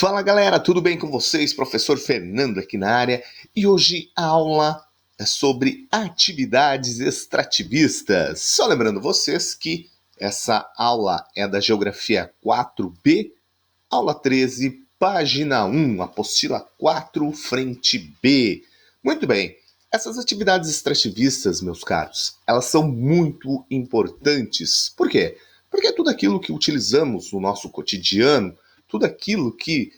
Fala galera, tudo bem com vocês? Professor Fernando aqui na área e hoje a aula é sobre atividades extrativistas. Só lembrando vocês que essa aula é da Geografia 4B, aula 13, página 1, apostila 4, frente B. Muito bem, essas atividades extrativistas, meus caros, elas são muito importantes. Por quê? Porque é tudo aquilo que utilizamos no nosso cotidiano, tudo aquilo que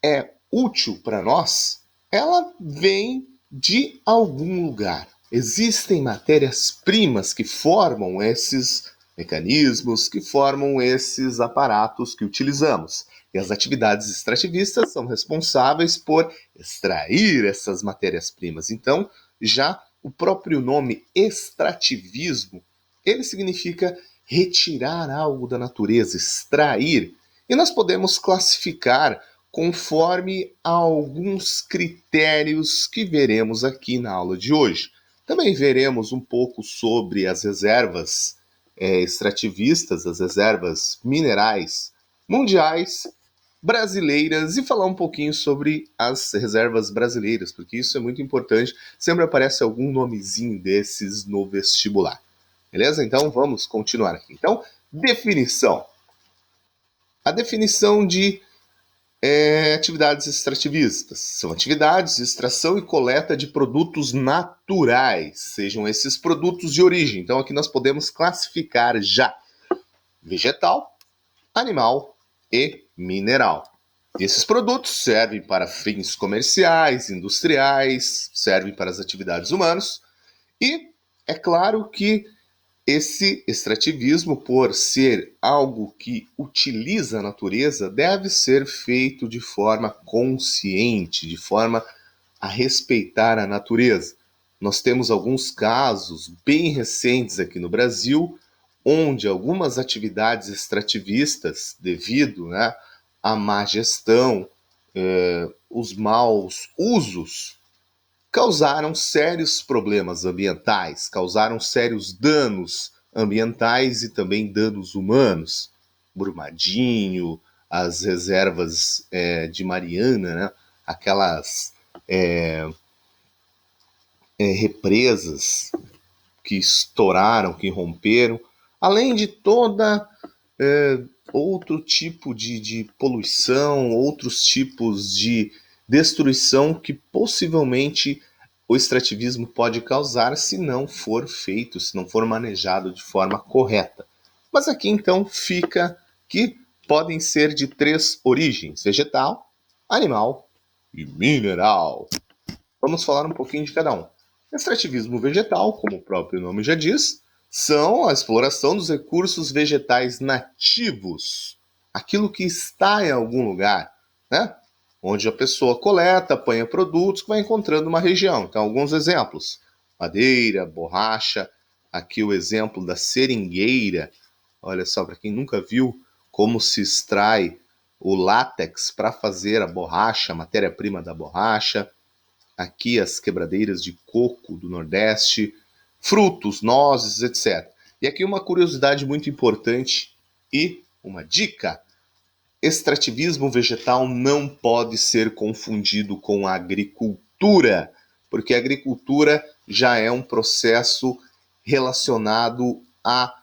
é útil para nós, ela vem de algum lugar. Existem matérias-primas que formam esses mecanismos, que formam esses aparatos que utilizamos. E as atividades extrativistas são responsáveis por extrair essas matérias-primas. Então, já o próprio nome extrativismo, ele significa retirar algo da natureza, extrair. E nós podemos classificar conforme alguns critérios que veremos aqui na aula de hoje. Também veremos um pouco sobre as reservas extrativistas, as reservas minerais mundiais, brasileiras e falar um pouquinho sobre as reservas brasileiras, porque isso é muito importante. Sempre aparece algum nomezinho desses no vestibular. Beleza? Então vamos continuar aqui. Então, definição. A definição de atividades extrativistas. São atividades de extração e coleta de produtos naturais, sejam esses produtos de origem. Então aqui nós podemos classificar já vegetal, animal e mineral. E esses produtos servem para fins comerciais, industriais, servem para as atividades humanas e é claro que esse extrativismo, por ser algo que utiliza a natureza, deve ser feito de forma consciente, de forma a respeitar a natureza. Nós temos alguns casos bem recentes aqui no Brasil, onde algumas atividades extrativistas, devido à má gestão, os maus usos, causaram sérios problemas ambientais, causaram sérios danos ambientais e também danos humanos. Brumadinho, as reservas de Mariana, aquelas represas que estouraram, que romperam, além de toda outro tipo de poluição, outros tipos de destruição que possivelmente o extrativismo pode causar se não for feito, se não for manejado de forma correta. Mas aqui então fica que podem ser de 3 origens: vegetal, animal e mineral. Vamos falar um pouquinho de cada um. Extrativismo vegetal, como o próprio nome já diz, são a exploração dos recursos vegetais nativos, aquilo que está em algum lugar, onde a pessoa coleta, apanha produtos que vai encontrando uma região. Então, alguns exemplos: madeira, borracha, aqui o exemplo da seringueira. Olha só, para quem nunca viu como se extrai o látex para fazer a borracha, a matéria-prima da borracha. Aqui as quebradeiras de coco do Nordeste, frutos, nozes, etc. E aqui uma curiosidade muito importante e uma dica: extrativismo vegetal não pode ser confundido com a agricultura, porque a agricultura já é um processo relacionado à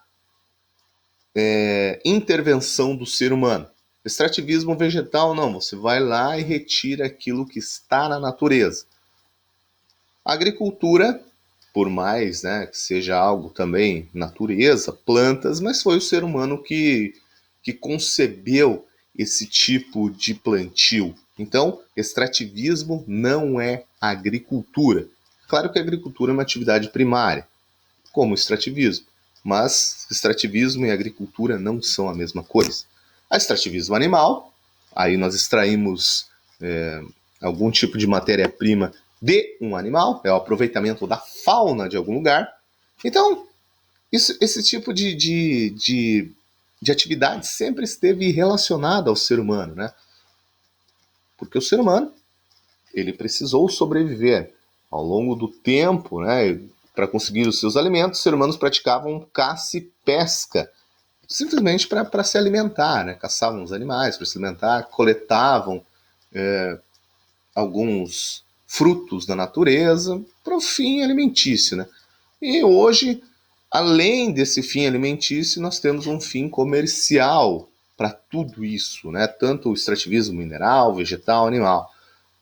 intervenção do ser humano. Extrativismo vegetal não, você vai lá e retira aquilo que está na natureza. A agricultura, por mais que seja algo também natureza, plantas, mas foi o ser humano que concebeu esse tipo de plantio. Então, extrativismo não é agricultura. Claro que a agricultura é uma atividade primária, como o extrativismo, mas extrativismo e agricultura não são a mesma coisa. A extrativismo animal, aí nós extraímos algum tipo de matéria-prima de um animal, é o aproveitamento da fauna de algum lugar. Então, esse tipo de atividade sempre esteve relacionada ao ser humano, Porque o ser humano, ele precisou sobreviver. Ao longo do tempo, para conseguir os seus alimentos, os seres humanos praticavam caça e pesca. simplesmente para se alimentar, né? Caçavam os animais para se alimentar, coletavam alguns frutos da natureza para o fim alimentício, né? E hoje, além desse fim alimentício, nós temos um fim comercial para tudo isso, né? Tanto o extrativismo mineral, vegetal, animal.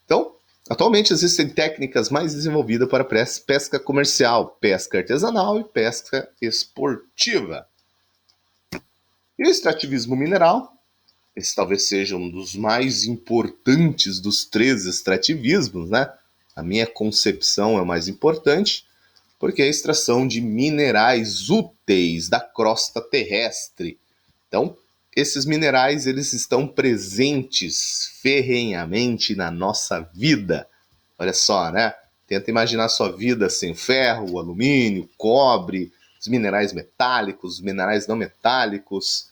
Então, atualmente existem técnicas mais desenvolvidas para pesca comercial, pesca artesanal e pesca esportiva. E o extrativismo mineral, esse talvez seja um dos mais importantes dos 3 extrativismos, né? A minha concepção é o mais importante, porque é a extração de minerais úteis da crosta terrestre. Então, esses minerais eles estão presentes ferrenhamente na nossa vida. Olha só, né? Tenta imaginar sua vida sem ferro, alumínio, cobre, os minerais metálicos, os minerais não metálicos,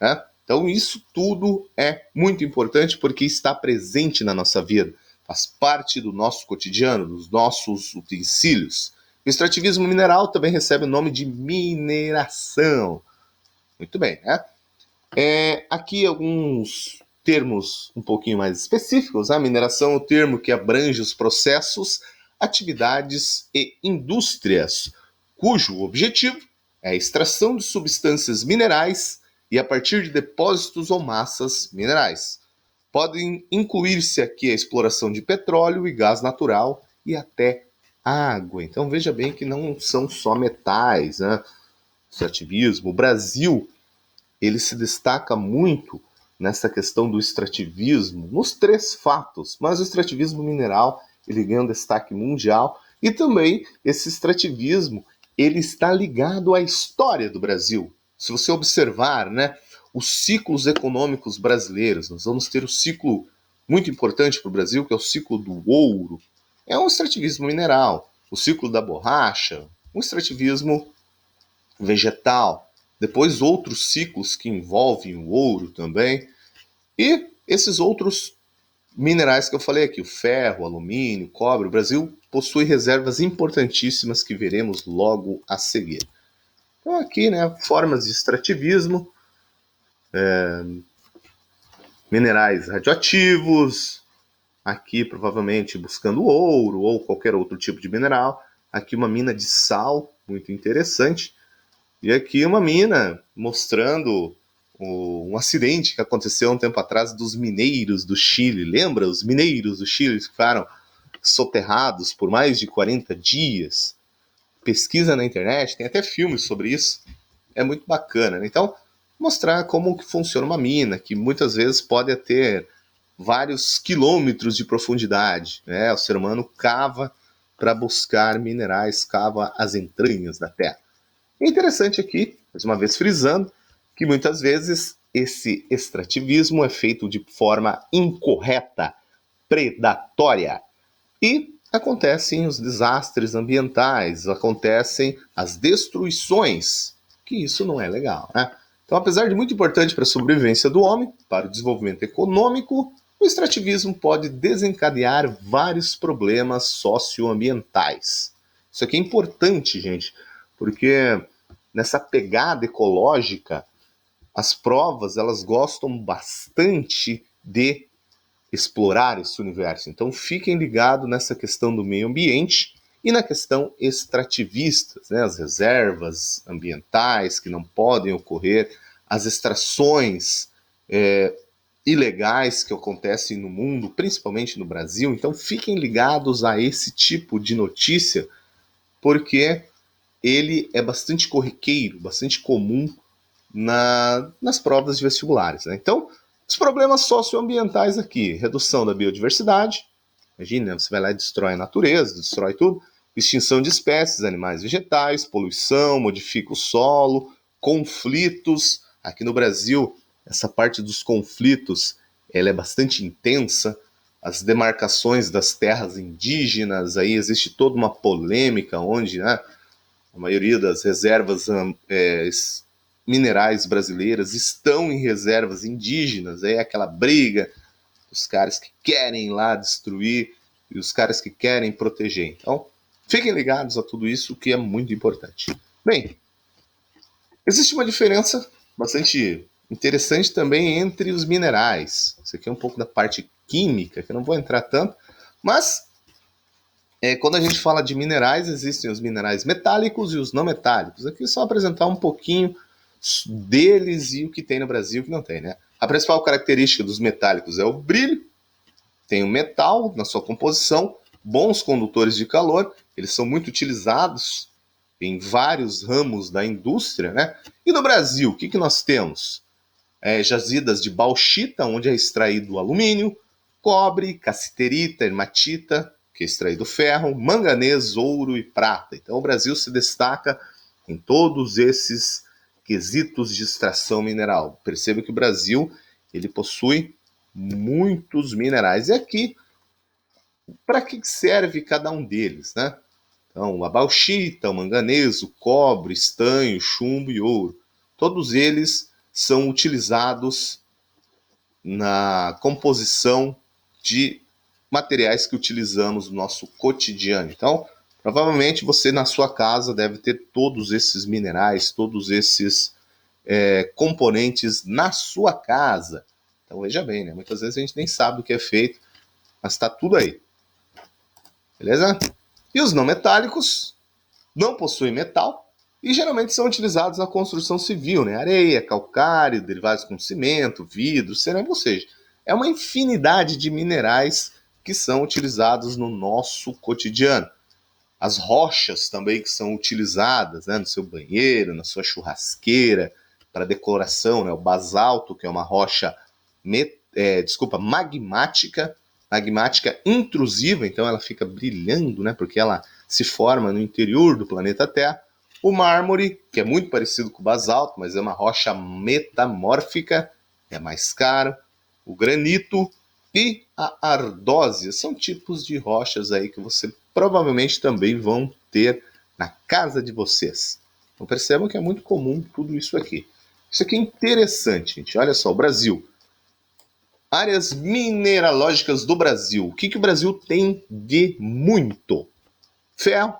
né? Então, isso tudo é muito importante porque está presente na nossa vida, faz parte do nosso cotidiano, dos nossos utensílios. O extrativismo mineral também recebe o nome de mineração. Muito bem, né? Aqui alguns termos um pouquinho mais específicos. A mineração é o termo que abrange os processos, atividades e indústrias, cujo objetivo é a extração de substâncias minerais e a partir de depósitos ou massas minerais. Podem incluir-se aqui a exploração de petróleo e gás natural e até água. Então veja bem que não são só metais, né? Extrativismo. O Brasil ele se destaca muito nessa questão do extrativismo, nos 3 fatos, mas o extrativismo mineral ele ganha um destaque mundial e também esse extrativismo ele está ligado à história do Brasil. Se você observar, né, os ciclos econômicos brasileiros, nós vamos ter um ciclo muito importante para o Brasil, que é o ciclo do ouro, é um extrativismo mineral, o ciclo da borracha, um extrativismo vegetal, depois outros ciclos que envolvem o ouro também, e esses outros minerais que eu falei aqui, o ferro, o alumínio, o cobre. O Brasil possui reservas importantíssimas que veremos logo a seguir. Então aqui, né, formas de extrativismo, minerais radioativos, aqui provavelmente buscando ouro ou qualquer outro tipo de mineral, aqui uma mina de sal, muito interessante, e aqui uma mina mostrando um acidente que aconteceu um tempo atrás dos mineiros do Chile. Lembra? Os mineiros do Chile que ficaram soterrados por mais de 40 dias. Pesquisa na internet, tem até filmes sobre isso. É muito bacana, né? Então, mostrar como que funciona uma mina, que muitas vezes pode ter vários quilômetros de profundidade, né? O ser humano cava para buscar minerais, cava as entranhas da Terra. É interessante aqui, mais uma vez frisando, que muitas vezes esse extrativismo é feito de forma incorreta, predatória. E acontecem os desastres ambientais, acontecem as destruições, que isso não é legal, né? Então, apesar de muito importante para a sobrevivência do homem, para o desenvolvimento econômico, o extrativismo pode desencadear vários problemas socioambientais. Isso aqui é importante, gente, porque nessa pegada ecológica, as provas elas gostam bastante de explorar esse universo. Então fiquem ligados nessa questão do meio ambiente e na questão extrativista, né? As reservas ambientais que não podem ocorrer, as extrações ilegais que acontecem no mundo, principalmente no Brasil. Então fiquem ligados a esse tipo de notícia, porque ele é bastante corriqueiro, bastante comum nas provas de vestibulares, né? Então, os problemas socioambientais aqui, redução da biodiversidade, imagina, você vai lá e destrói a natureza, destrói tudo, extinção de espécies, animais, vegetais, poluição, modifica o solo, conflitos. Aqui no Brasil, essa parte dos conflitos, ela é bastante intensa, as demarcações das terras indígenas, aí existe toda uma polêmica onde, né, a maioria das reservas minerais brasileiras estão em reservas indígenas, é aquela briga, os caras que querem lá destruir e os caras que querem proteger. Então, fiquem ligados a tudo isso, que é muito importante. Bem, existe uma diferença bastante interessante também entre os minerais. Isso aqui é um pouco da parte química, que eu não vou entrar tanto, mas quando a gente fala de minerais, existem os minerais metálicos e os não metálicos. Aqui é só apresentar um pouquinho deles e o que tem no Brasil e o que não tem, né? A principal característica dos metálicos é o brilho, tem o metal na sua composição, bons condutores de calor, eles são muito utilizados em vários ramos da indústria, né? E no Brasil, o que nós temos? Jazidas de bauxita, onde é extraído alumínio, cobre, cassiterita, hematita, que é extraído ferro, manganês, ouro e prata. Então o Brasil se destaca em todos esses quesitos de extração mineral. Perceba que o Brasil ele possui muitos minerais. E aqui, para que serve cada um deles, né? Então, a bauxita, o manganês, o cobre, estanho, chumbo e ouro. Todos eles são utilizados na composição de materiais que utilizamos no nosso cotidiano. Então, provavelmente você na sua casa deve ter todos esses minerais, todos esses componentes na sua casa. Então, veja bem, né? Muitas vezes a gente nem sabe o que é feito, mas está tudo aí. Beleza? E os não metálicos não possuem metal e geralmente são utilizados na construção civil, né? Areia, calcário, derivados como cimento, vidro, cerâmica, ou seja, é uma infinidade de minerais que são utilizados no nosso cotidiano. As rochas também que são utilizadas, né, no seu banheiro, na sua churrasqueira, para decoração, né? O basalto, que é uma rocha magmática intrusiva, então ela fica brilhando, né, porque ela se forma no interior do planeta Terra. O mármore, que é muito parecido com o basalto, mas é uma rocha metamórfica, é mais caro. O granito e a ardósia são tipos de rochas aí que você provavelmente também vão ter na casa de vocês. Então percebam que é muito comum tudo isso aqui. Isso aqui é interessante, gente. Olha só, o Brasil. Áreas mineralógicas do Brasil. O que o Brasil tem de muito? Ferro.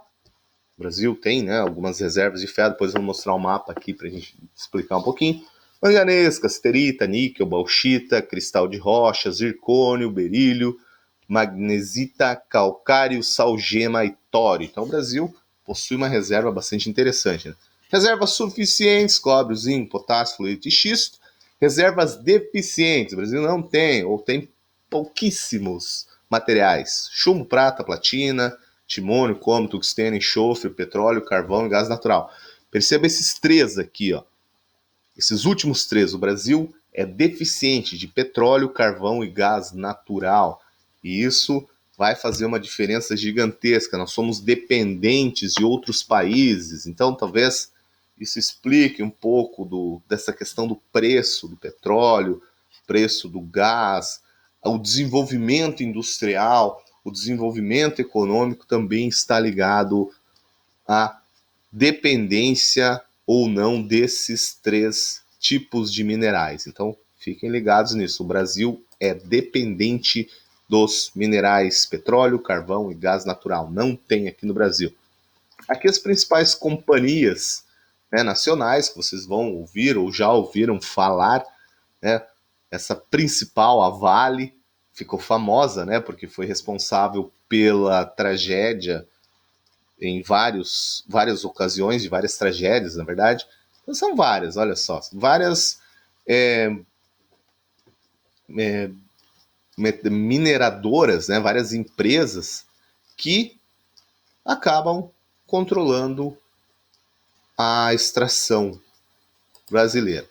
O Brasil tem, né, algumas reservas de ferro. Depois eu vou mostrar um mapa aqui para a gente explicar um pouquinho. Manganês, cassiterita, níquel, bauxita, cristal de rocha, zircônio, berílio, magnesita, calcário, salgema e tório. Então o Brasil possui uma reserva bastante interessante, né? Reservas suficientes, cobre, zinco, potássio, fluido e xisto. Reservas deficientes, o Brasil não tem, ou tem pouquíssimos materiais. Chumbo, prata, platina, timônio, cobre, tungstênio, enxofre, petróleo, carvão e gás natural. Perceba esses três aqui, ó. Esses últimos três, o Brasil é deficiente de petróleo, carvão e gás natural. E isso vai fazer uma diferença gigantesca. Nós somos dependentes de outros países. Então, talvez isso explique um pouco dessa questão do preço do petróleo, preço do gás, o desenvolvimento industrial, o desenvolvimento econômico também está ligado à dependência ou não desses três tipos de minerais. Então, fiquem ligados nisso. O Brasil é dependente dos minerais petróleo, carvão e gás natural. Não tem aqui no Brasil. Aqui as principais companhias, né, nacionais que vocês vão ouvir ou já ouviram falar, né? Essa principal, a Vale, ficou famosa, né, porque foi responsável pela tragédia em várias ocasiões, de várias tragédias, na verdade. Então são várias, olha só, várias mineradoras, né, várias empresas que acabam controlando a extração brasileira.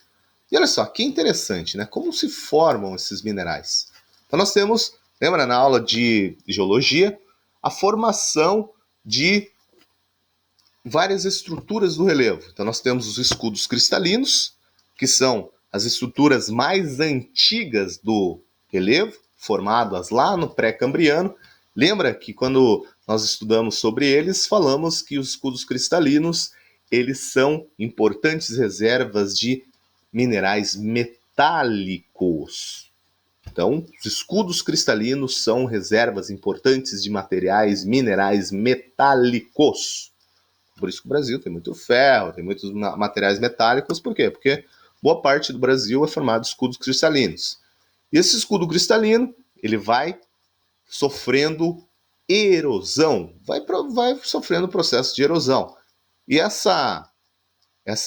E olha só, que interessante, né? Como se formam esses minerais? Então nós temos, lembra na aula de geologia, a formação de várias estruturas do relevo. Então nós temos os escudos cristalinos, que são as estruturas mais antigas do relevo, formadas lá no pré-cambriano. Lembra que quando nós estudamos sobre eles, falamos que os escudos cristalinos, eles são importantes reservas de minerais metálicos. Então, os escudos cristalinos são reservas importantes de minerais metálicos. Por isso que o Brasil tem muito ferro, tem muitos materiais metálicos. Por quê? Porque boa parte do Brasil é formado de escudos cristalinos. E esse escudo cristalino, ele vai sofrendo erosão, vai sofrendo processo de erosão. E essa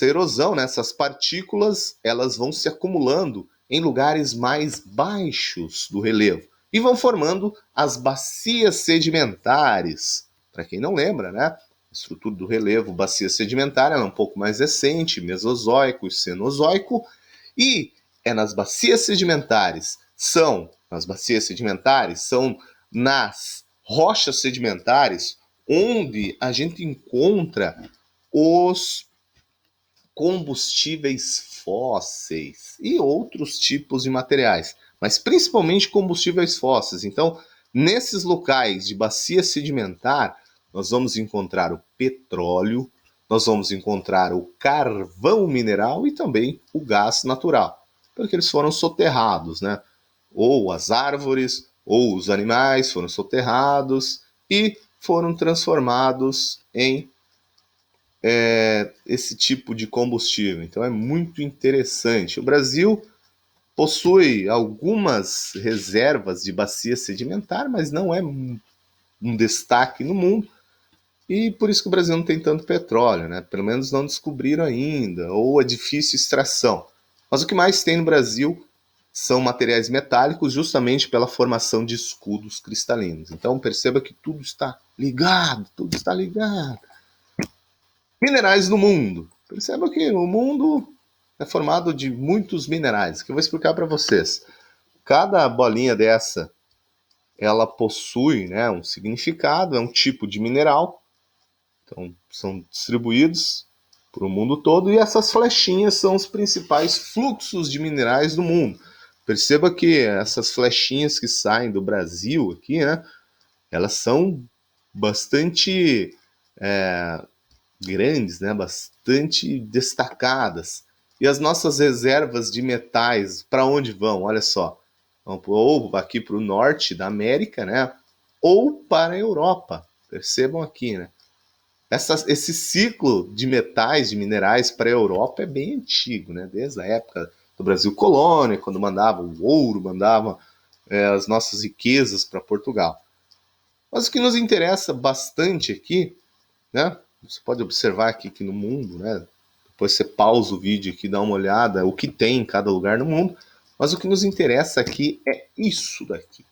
erosão, né, essas partículas, elas vão se acumulando em lugares mais baixos do relevo e vão formando as bacias sedimentares. Para quem não lembra, né, a estrutura do relevo, bacia sedimentar, ela é um pouco mais recente, Mesozoico e Cenozoico, e nas bacias sedimentares, são nas rochas sedimentares onde a gente encontra os combustíveis fósseis e outros tipos de materiais, mas principalmente combustíveis fósseis. Então, nesses locais de bacia sedimentar, nós vamos encontrar o petróleo, nós vamos encontrar o carvão mineral e também o gás natural, porque eles foram soterrados, né? Ou as árvores, ou os animais foram soterrados e foram transformados em esse tipo de combustível. Então é muito interessante. O Brasil possui algumas reservas de bacia sedimentar, mas não é um destaque no mundo. E por isso que o Brasil não tem tanto petróleo, né? Pelo menos não descobriram ainda, ou é difícil extração. Mas o que mais tem no Brasil são materiais metálicos, justamente pela formação de escudos cristalinos. Então perceba que tudo está ligado, tudo está ligado. Minerais no mundo. Perceba que o mundo é formado de muitos minerais, que eu vou explicar para vocês. Cada bolinha dessa, ela possui, né, um significado, é um tipo de mineral. Então, são distribuídos para o mundo todo, e essas flechinhas são os principais fluxos de minerais do mundo. Perceba que essas flechinhas que saem do Brasil aqui, né, elas são bastante grandes, né, bastante destacadas. E as nossas reservas de metais, para onde vão? Olha só, vão ou aqui para o norte da América, né, ou para a Europa. Percebam aqui, né? Esse ciclo de metais, de minerais para a Europa é bem antigo, né? Desde a época do Brasil colônia, quando mandava o ouro, mandava as nossas riquezas para Portugal. Mas o que nos interessa bastante aqui, né? Você pode observar aqui que no mundo, né? Depois você pausa o vídeo aqui, dá uma olhada, o que tem em cada lugar no mundo. Mas o que nos interessa aqui é isso daqui.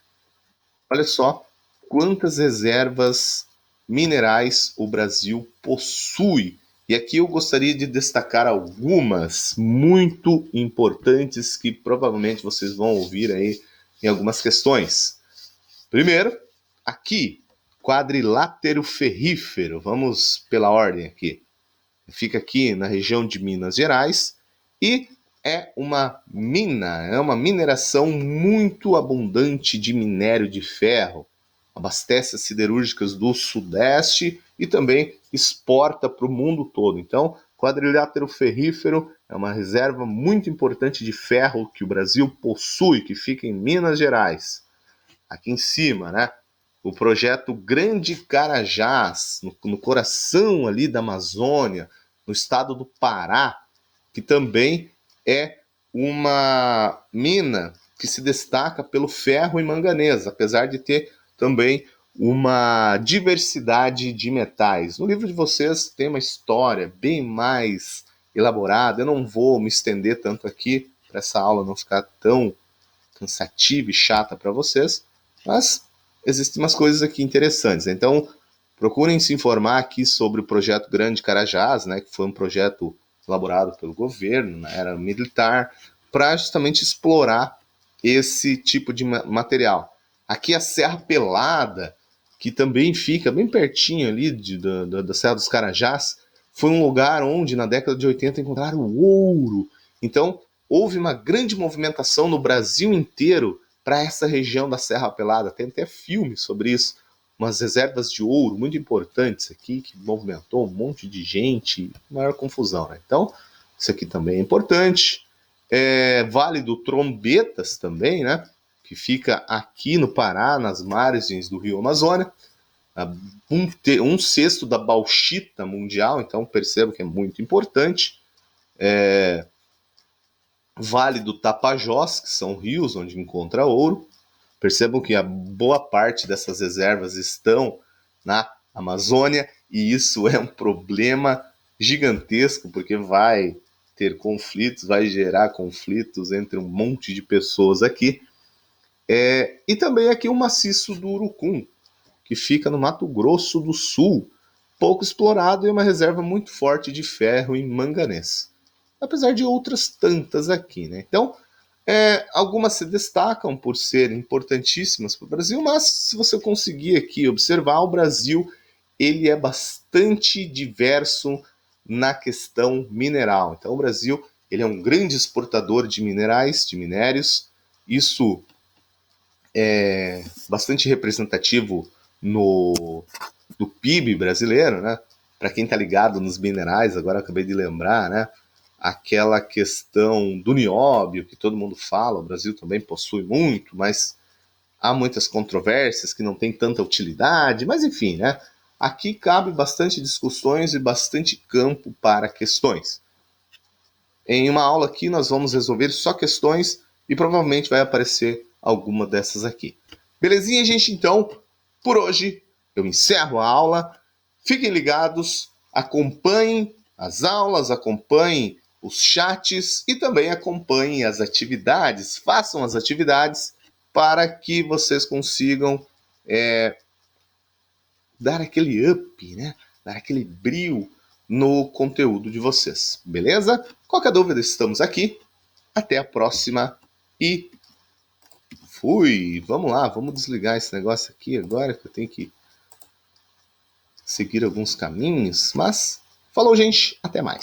Olha só quantas reservas minerais o Brasil possui. E aqui eu gostaria de destacar algumas muito importantes que provavelmente vocês vão ouvir aí em algumas questões. Primeiro, aqui, quadrilátero ferrífero. Vamos pela ordem aqui. Fica aqui na região de Minas Gerais e é uma mineração muito abundante de minério de ferro. Abastece as siderúrgicas do Sudeste e também exporta para o mundo todo. Então, quadrilátero ferrífero é uma reserva muito importante de ferro que o Brasil possui, que fica em Minas Gerais. Aqui em cima, né? O projeto Grande Carajás, no coração ali da Amazônia, no estado do Pará, que também é uma mina que se destaca pelo ferro e manganês, apesar de ter também uma diversidade de metais. No livro de vocês tem uma história bem mais elaborada, eu não vou me estender tanto aqui, para essa aula não ficar tão cansativa e chata para vocês, mas existem umas coisas aqui interessantes. Então, procurem se informar aqui sobre o projeto Grande Carajás, né, que foi um projeto elaborado pelo governo na era militar, para justamente explorar esse tipo de material. Aqui a Serra Pelada, que também fica bem pertinho ali da Serra dos Carajás, foi um lugar onde na década de 80 encontraram ouro. Então, houve uma grande movimentação no Brasil inteiro para essa região da Serra Pelada. Tem até filme sobre isso. Umas reservas de ouro muito importantes aqui, que movimentou um monte de gente, maior confusão, né? Então, isso aqui também é importante. Vale do Trombetas também, né? Que fica aqui no Pará, nas margens do Rio Amazônia. Um sexto da bauxita mundial, então perceba que é muito importante. Vale do Tapajós, que são rios onde encontra ouro. Percebam que a boa parte dessas reservas estão na Amazônia, e isso é um problema gigantesco, porque vai ter conflitos, vai gerar conflitos entre um monte de pessoas aqui. E também aqui o maciço do Urucum, que fica no Mato Grosso do Sul, pouco explorado e uma reserva muito forte de ferro e manganês. Apesar de outras tantas aqui, né? Então, algumas se destacam por serem importantíssimas para o Brasil, mas se você conseguir aqui observar, o Brasil ele é bastante diverso na questão mineral. Então, o Brasil ele é um grande exportador de minerais, de minérios. Isso é bastante representativo do PIB brasileiro, né? Para quem está ligado nos minerais, agora acabei de lembrar, né? Aquela questão do nióbio que todo mundo fala, o Brasil também possui muito, mas há muitas controvérsias que não tem tanta utilidade, mas enfim, né? Aqui cabe bastante discussões e bastante campo para questões. Em uma aula aqui nós vamos resolver só questões e provavelmente vai aparecer alguma dessas aqui. Belezinha, gente? Então, por hoje eu encerro a aula. Fiquem ligados, acompanhem as aulas, acompanhem os chats e também acompanhem as atividades. Façam as atividades para que vocês consigam dar aquele up, né? Dar aquele brilho no conteúdo de vocês, beleza? Qualquer dúvida, estamos aqui. Até a próxima e fui! Vamos lá, vamos desligar esse negócio aqui agora, que eu tenho que seguir alguns caminhos. Mas, falou, gente, até mais.